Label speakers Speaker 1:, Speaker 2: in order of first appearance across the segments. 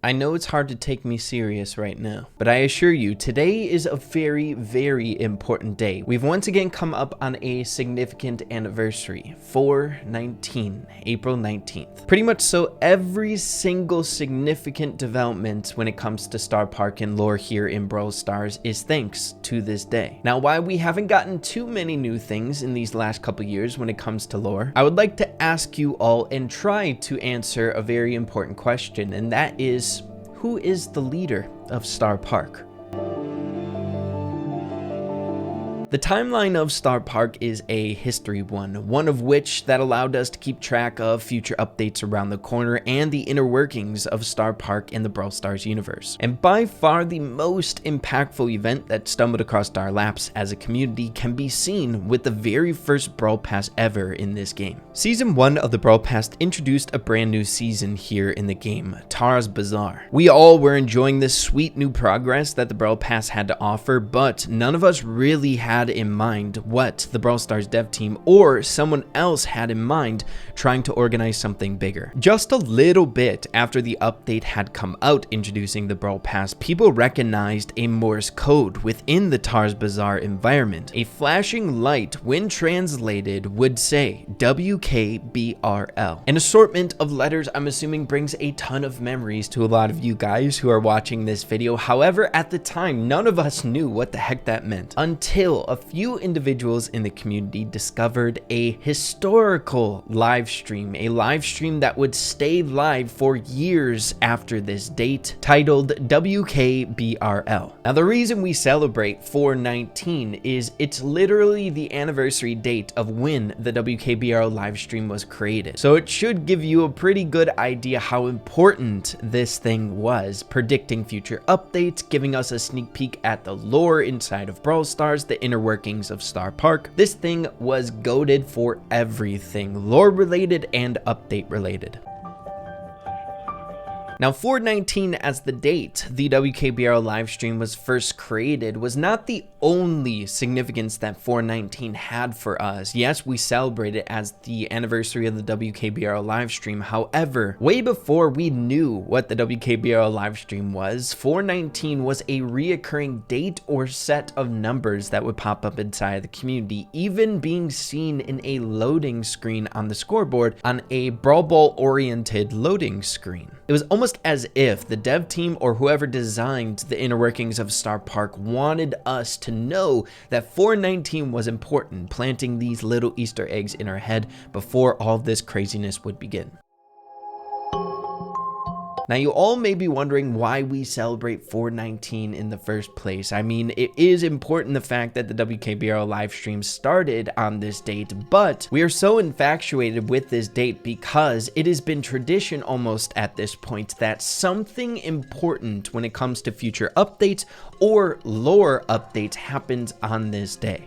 Speaker 1: I know it's hard to take me serious right now, but I assure you, today is a very, very important day. We've once again come up on a significant anniversary, 4/19, April 19th. Pretty much so every single significant development when it comes to Starr Park and lore here in Brawl Stars is thanks to this day. Now, while we haven't gotten too many new things in these last couple years when it comes to lore, I would like to ask you all and try to answer a very important question, and that is, who is the leader of Starr Park? The timeline of Starr Park is a history one of which that allowed us to keep track of future updates around the corner and the inner workings of Starr Park in the Brawl Stars universe. And by far the most impactful event that stumbled across our laps as a community can be seen with the very first Brawl Pass ever in this game. Season 1 of the Brawl Pass introduced a brand new season here in the game, Tara's Bazaar. We all were enjoying this sweet new progress that the Brawl Pass had to offer, but none of us really had in mind what the Brawl Stars dev team or someone else had in mind trying to organize something bigger. Just a little bit after the update had come out introducing the Brawl Pass, people recognized a Morse code within the Tara's Bazaar environment. A flashing light, when translated, would say WKBRL. An assortment of letters I'm assuming brings a ton of memories to a lot of you guys who are watching this video. However, at the time, none of us knew what the heck that meant until a few individuals in the community discovered a historical live stream, a live stream that would stay live for years after this date, titled WKBRL. Now, the reason we celebrate 4/19 is it's literally the anniversary date of when the WKBRL live stream was created. So it should give you a pretty good idea how important this thing was, predicting future updates, giving us a sneak peek at the lore inside of Brawl Stars, the inner workings of Starr Park. This thing was goated for everything, lore related and update related. Now, 4/19 as the date the WKBRL livestream was first created was not the only significance that 4/19 had for us. Yes, we celebrate it as the anniversary of the WKBRL livestream. However, way before we knew what the WKBRL livestream was, 4/19 was a reoccurring date or set of numbers that would pop up inside the community, even being seen in a loading screen on the scoreboard on a Brawl Ball oriented loading screen. It was almost as if the dev team or whoever designed the inner workings of Starr Park wanted us to know that 4/19 was important, planting these little Easter eggs in our head before all this craziness would begin. Now, you all may be wondering why we celebrate 4/19 in the first place. I mean, it is important the fact that the WKBRL live stream started on this date, but we are so infatuated with this date because it has been tradition almost at this point that something important when it comes to future updates or lore updates happens on this day.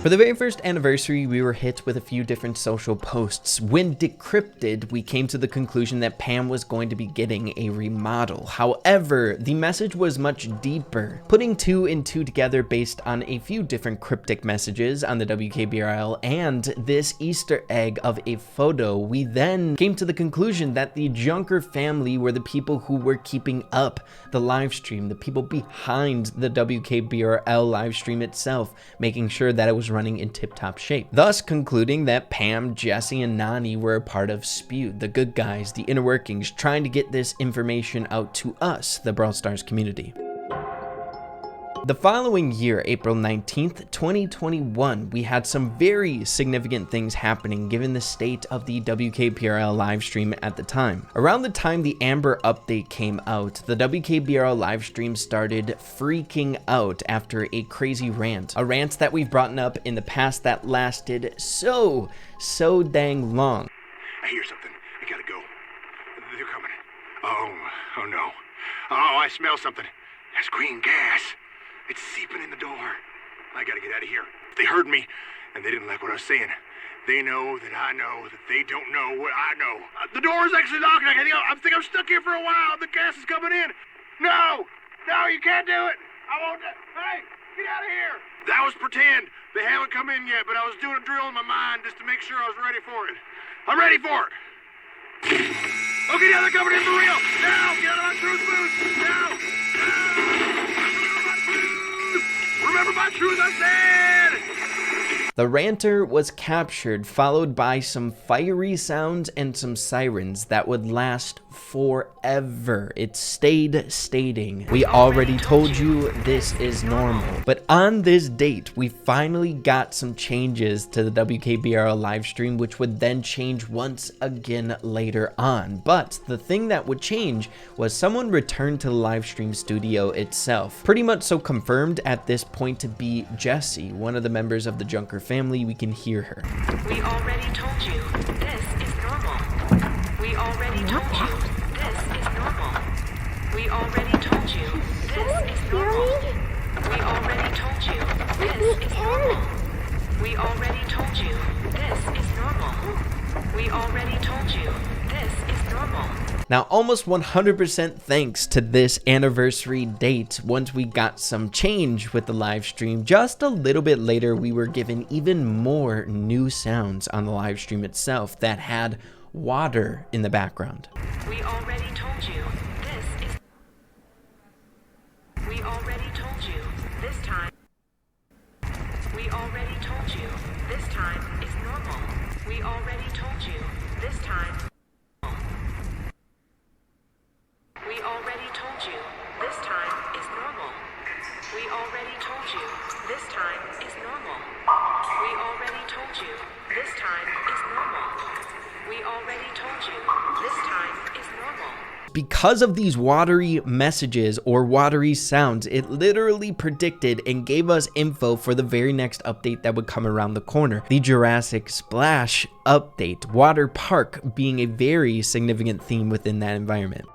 Speaker 1: For the very first anniversary, we were hit with a few different social posts. When decrypted, we came to the conclusion that Pam was going to be getting a remodel. However, the message was much deeper, putting 2 and 2 together based on a few different cryptic messages on the WKBRL and this Easter egg of a photo. We then came to the conclusion that the Junker family were the people who were keeping up the live stream, the people behind the WKBRL live stream itself, making sure that it was running in tip-top shape, thus concluding that Pam, Jesse, and Nani were a part of Spewed, the good guys, the inner workings, trying to get this information out to us, the Brawl Stars community. The following year, April 19th, 2021, we had some very significant things happening given the state of the WKBRL livestream at the time. Around the time the Amber update came out, the WKBRL livestream started freaking out after a crazy rant. A rant that we've brought up in the past that lasted so dang long.
Speaker 2: I hear something. I gotta go. They're coming. Oh no. Oh, I smell something. That's green gas. It's seeping in the door. I gotta get out of here. They heard me, and they didn't like what I was saying. They know that I know that they don't know what I know. The door is actually locked. I think I'm stuck here for a while. The gas is coming in. No, you can't do it. I won't. Hey, get out of here. That was pretend. They haven't come in yet, but I was doing a drill in my mind just to make sure I was ready for it. I'm ready for it. Okay, now they're coming in for real. Now, get out of my truth booth. Now. Remember my truth, I said.
Speaker 1: The ranter was captured, followed by some fiery sounds and some sirens that would last forever. It stayed stating, "We already told you this is normal." But on this date, we finally got some changes to the WKBRL live stream, which would then change once again later on. But the thing that would change was someone returned to the live stream studio itself. Pretty much so confirmed at this point to be Jessie, one of the members of the Junker family. We can hear her.
Speaker 3: "We already told you this is normal. We already told you this is normal. We already told you this is normal. We already told you this is normal. We already told you this is normal. We already told you this is normal."
Speaker 1: Now, almost 100% thanks to this anniversary date, once we got some change with the live stream, just a little bit later, we were given even more new sounds on the live stream itself that had water in the background.
Speaker 3: "We already told you this is. We already told you this time. We already told you this time is normal. We already told you this time. We already told you this time is normal. We already told you this time is normal. We already told you this time is normal. We already told you this time is normal."
Speaker 1: Because of these watery messages or watery sounds, it literally predicted and gave us info for the very next update that would come around the corner. The Jurassic Splash update, water park being a very significant theme within that environment.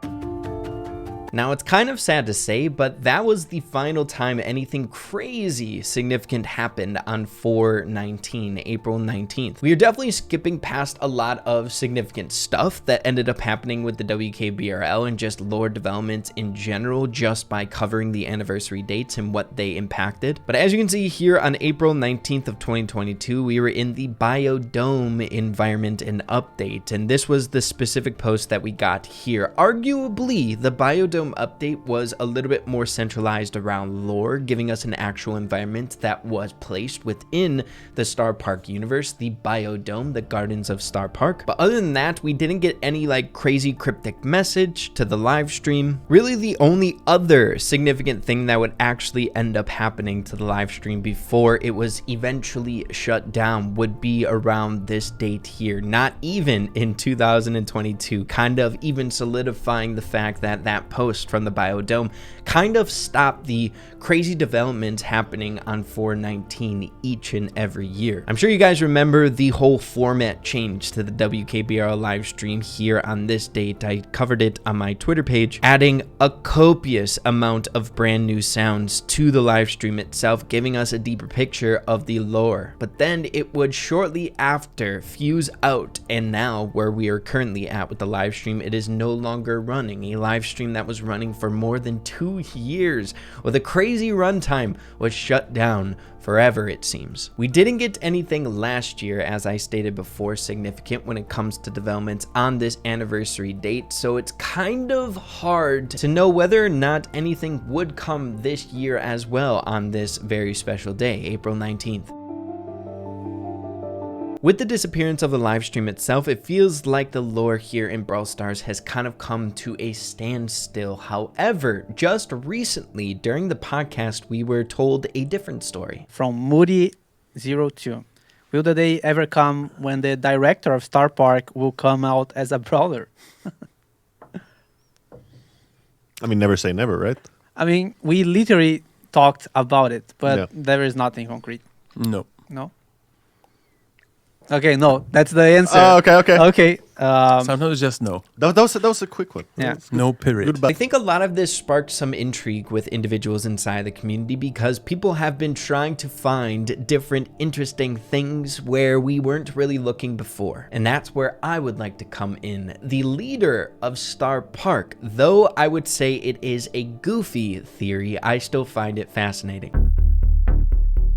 Speaker 1: Now, it's kind of sad to say, but that was the final time anything crazy significant happened on 4/19, April 19th. We are definitely skipping past a lot of significant stuff that ended up happening with the WKBRL and just lore developments in general, just by covering the anniversary dates and what they impacted. But as you can see here on April 19th of 2022, we were in the Biodome environment and update, and this was the specific post that we got here. Arguably, the Biodome update was a little bit more centralized around lore, giving us an actual environment that was placed within the Starr Park universe, the Biodome, the Gardens of Starr Park. But other than that, we didn't get any like crazy cryptic message to the live stream. Really, the only other significant thing that would actually end up happening to the live stream before it was eventually shut down would be around this date here, not even in 2022, kind of even solidifying the fact that that post from the Biodome kind of stopped the crazy developments happening on 4/19 each and every year. I'm sure you guys remember the whole format change to the WKBRL live stream here on this date. I covered it on my Twitter page, adding a copious amount of brand new sounds to the live stream itself, giving us a deeper picture of the lore. But then it would shortly after fuse out, and now where we are currently at with the live stream, it is no longer running. A live stream that was running for more than 2 years with a crazy runtime was shut down forever, it seems. We didn't get anything last year, as I stated before, significant when it comes to developments on this anniversary date, so it's kind of hard to know whether or not anything would come this year as well on this very special day, April 19th. With the disappearance of the live stream itself, it feels like the lore here in Brawl Stars has kind of come to a standstill. However, just recently during the podcast, we were told a different story.
Speaker 4: From Moody02. Will the day ever come when the director of Starr Park will come out as a brawler?
Speaker 5: I mean, never say never, right?
Speaker 4: I mean, we literally talked about it, but there is nothing concrete.
Speaker 5: No.
Speaker 4: No? Okay, no, that's the answer.
Speaker 5: Oh, okay.
Speaker 4: Okay.
Speaker 6: Sometimes just no.
Speaker 5: That was a quick one.
Speaker 4: Yeah.
Speaker 6: No period.
Speaker 1: I think a lot of this sparked some intrigue with individuals inside the community because people have been trying to find different interesting things where we weren't really looking before. And that's where I would like to come in. The leader of Starr Park, though I would say it is a goofy theory, I still find it fascinating.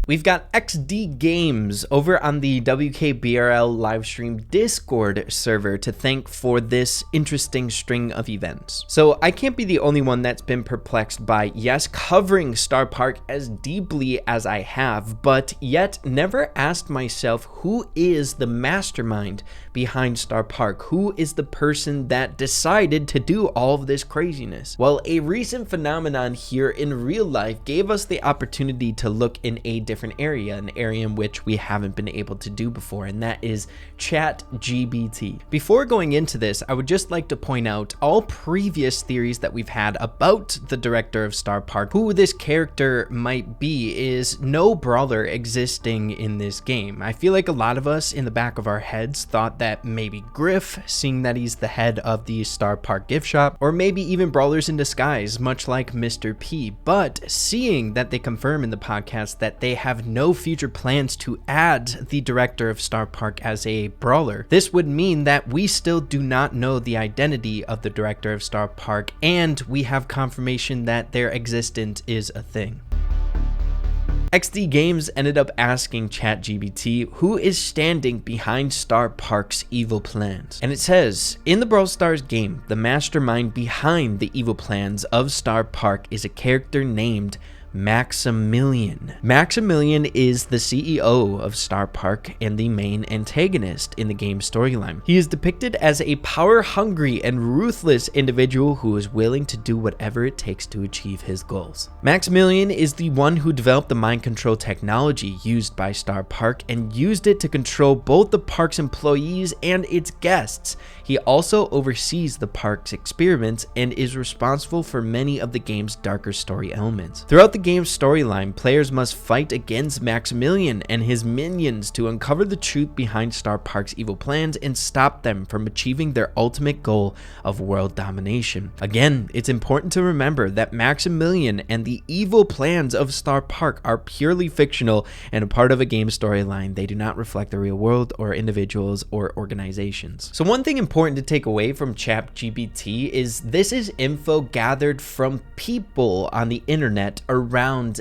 Speaker 1: We've got XD Games over on the WKBRL livestream Discord server to thank for this interesting string of events. So I can't be the only one that's been perplexed by, yes, covering Starr Park as deeply as I have, but yet never asked myself who is the mastermind behind Starr Park? Who is the person that decided to do all of this craziness? Well, a recent phenomenon here in real life gave us the opportunity to look in a different area, an area in which we haven't been able to do before, and that is ChatGPT. Before going into this, I would just like to point out all previous theories that we've had about the director of Starr Park, who this character might be, is no brawler existing in this game. I feel like a lot of us in the back of our heads thought that maybe Griff, seeing that he's the head of the Starr Park gift shop, or maybe even brawlers in disguise, much like Mr. P. But seeing that they confirm in the podcast that they have no future plans to add the director of Starr Park as a brawler, this would mean that we still do not know the identity of the director of Starr Park, and we have confirmation that their existence is a thing. XD Games ended up asking ChatGPT who is standing behind Starr Park's evil plans. And it says, in the Brawl Stars game, the mastermind behind the evil plans of Starr Park is a character named Maximilian. Maximilian is the CEO of Starr Park and the main antagonist in the game's storyline. He is depicted as a power-hungry and ruthless individual who is willing to do whatever it takes to achieve his goals. Maximilian is the one who developed the mind control technology used by Starr Park and used it to control both the park's employees and its guests. He also oversees the park's experiments and is responsible for many of the game's darker story elements. Throughout the game's storyline, players must fight against Maximilian and his minions to uncover the truth behind Starr Park's evil plans and stop them from achieving their ultimate goal of world domination. Again, it's important to remember that Maximilian and the evil plans of Starr Park are purely fictional and a part of a game storyline. They do not reflect the real world or individuals or organizations. So one thing important to take away from ChatGPT is this is info gathered from people on the internet around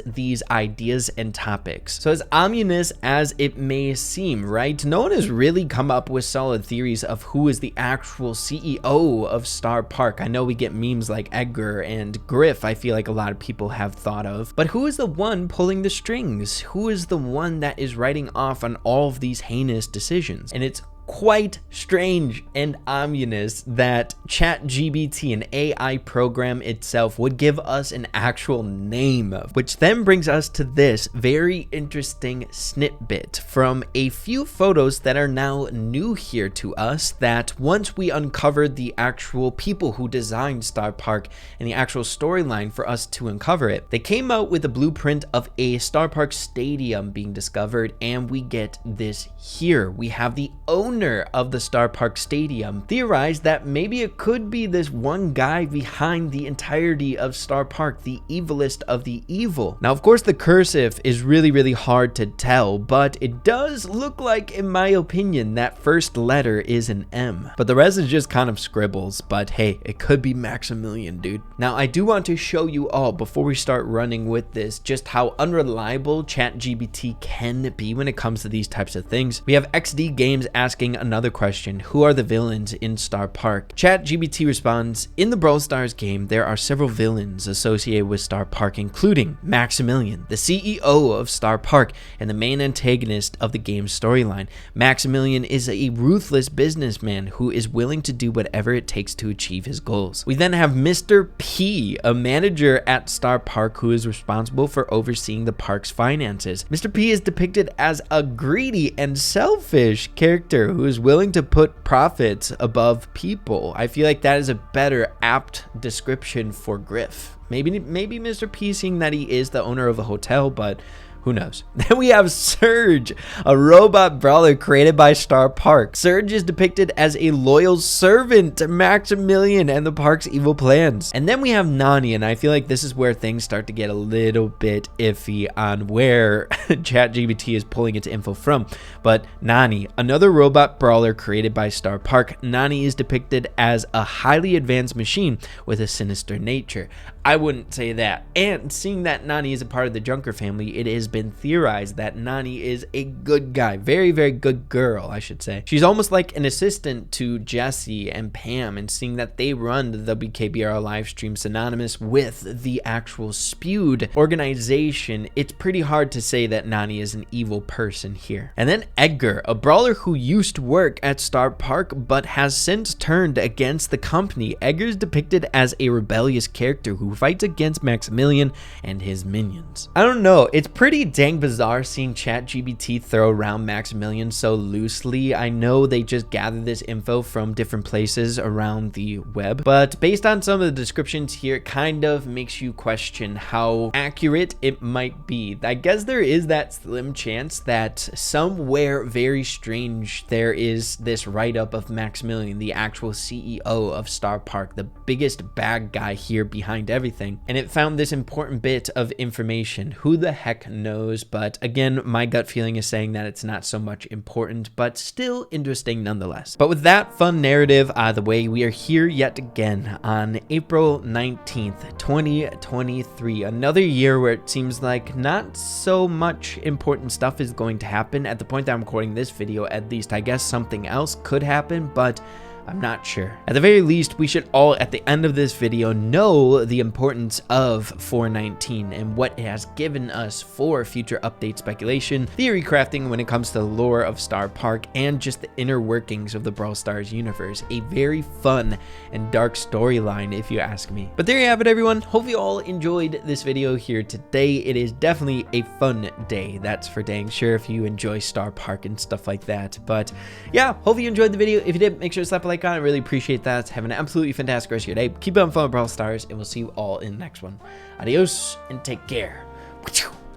Speaker 1: these ideas and topics. So as ominous as it may seem, right? No one has really come up with solid theories of who is the actual CEO of Starr Park. I know we get memes like Edgar and Griff, I feel like a lot of people have thought of, but who is the one pulling the strings? Who is the one that is writing off on all of these heinous decisions? And it's quite strange and ominous that ChatGPT, an AI program itself, would give us an actual name, which then brings us to this very interesting snippet from a few photos that are now new here to us, that once we uncovered the actual people who designed Starr Park and the actual storyline for us to uncover it, they came out with a blueprint of a Starr Park stadium being discovered, and we get this here. We have the owner of the Starr Park Stadium theorized that maybe it could be this one guy behind the entirety of Starr Park, the evilest of the evil. Now, of course, the cursive is really hard to tell, but it does look like, in my opinion, that first letter is an M. But the rest is just kind of scribbles, but hey, it could be Maximilian, dude. Now, I do want to show you all, before we start running with this, just how unreliable ChatGPT can be when it comes to these types of things. We have XD Games asking another question: who are the villains in Starr Park? ChatGPT responds, in the Brawl Stars game, there are several villains associated with Starr Park, including Maximilian, the CEO of Starr Park and the main antagonist of the game's storyline. Maximilian is a ruthless businessman who is willing to do whatever it takes to achieve his goals. We then have Mr. P, a manager at Starr Park who is responsible for overseeing the park's finances. Mr. P is depicted as a greedy and selfish character who is willing to put profits above people. I feel like that is a better apt description for Griff. Maybe Mr. P, seeing that he is the owner of a hotel, but who knows? Then we have Surge, a robot brawler created by Starr Park. Surge is depicted as a loyal servant to Maximilian and the park's evil plans. And then we have Nani, and I feel like this is where things start to get a little bit iffy on where ChatGPT is pulling its info from. But Nani, another robot brawler created by Starr Park. Nani is depicted as a highly advanced machine with a sinister nature. I wouldn't say that. And seeing that Nani is a part of the Junker family, it is been theorized that Nani is a good guy, very, very good girl, I should say. She's almost like an assistant to Jesse and Pam, and seeing that they run the WKBRL live stream synonymous with the actual spewed organization, it's pretty hard to say that Nani is an evil person here. And then Edgar, a brawler who used to work at Starr Park but has since turned against the company. Edgar is depicted as a rebellious character who fights against Maximilian and his minions. I don't know, it's pretty dang bizarre seeing ChatGPT throw around Maximilian so loosely. I know they just gathered this info from different places around the web, but based on some of the descriptions here, it kind of makes you question how accurate it might be. I guess there is that slim chance that somewhere very strange there is this write-up of Maximilian, the actual CEO of Starr Park, the biggest bad guy here behind everything, and it found this important bit of information. Who the heck knows? But again, my gut feeling is saying that it's not so much important, but still interesting nonetheless. But with that fun narrative out of the way, we are here yet again on April 19th, 2023, another year where it seems like not so much important stuff is going to happen. At the point that I'm recording this video, at least I guess something else could happen, but I'm not sure. At the very least, we should all, at the end of this video, know the importance of 419 and what it has given us for future update speculation, theory crafting when it comes to the lore of Starr Park, and just the inner workings of the Brawl Stars universe. A very fun and dark storyline, if you ask me. But there you have it, everyone. Hope you all enjoyed this video here today. It is definitely a fun day, that's for dang sure, if you enjoy Starr Park and stuff like that. But yeah, hope you enjoyed the video. If you did, make sure to slap a like on it. I really appreciate that. Have an absolutely fantastic rest of your day. Keep on fun with Brawl Stars, and we'll see you all in the next one. Adios and take care.